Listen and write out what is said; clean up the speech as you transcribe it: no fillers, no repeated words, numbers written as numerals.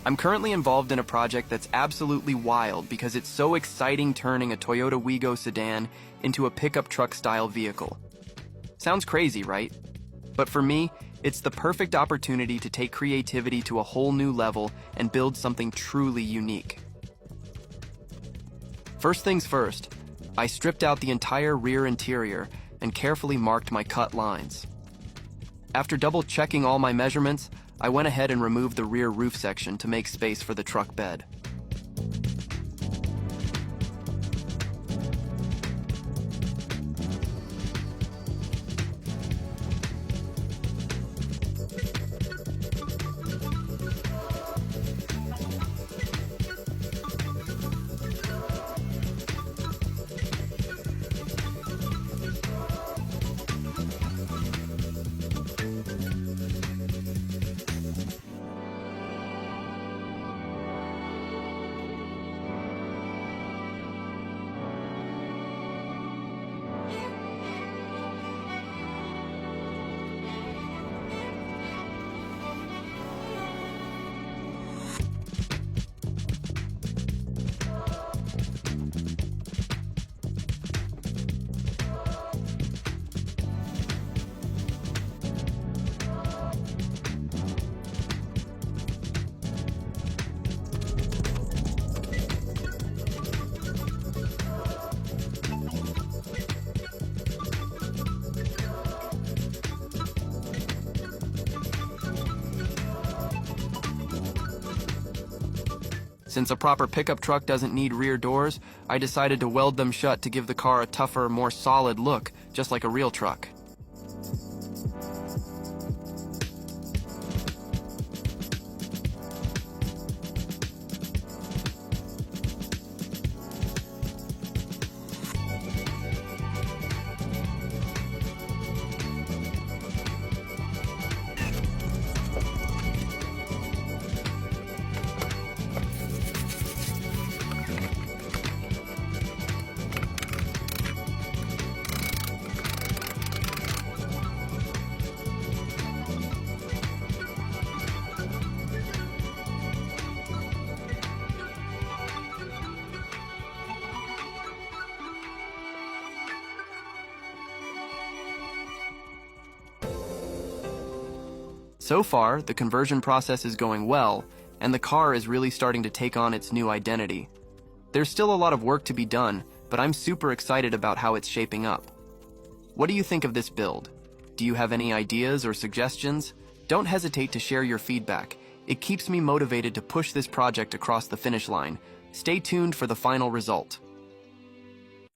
I'm currently involved in a project that's absolutely wild because it's so exciting turning a Toyota Wigo sedan into a pickup truck-style vehicle. Sounds crazy, right? But for me, it's the perfect opportunity to take creativity to a whole new level and build something truly unique. First things first, I stripped out the entire rear interior and carefully marked my cut lines. After double-checking all my measurements, I went ahead and removed the rear roof section to make space for the truck bed. Since a proper pickup truck doesn't need rear doors, I decided to weld them shut to give the car a tougher, more solid look, just like a real truck. So far, the conversion process is going well, and the car is really starting to take on its new identity. There's still a lot of work to be done, but I'm super excited about how it's shaping up. What do you think of this build? Do you have any ideas or suggestions? Don't hesitate to share your feedback. It keeps me motivated to push this project across the finish line. Stay tuned for the final result.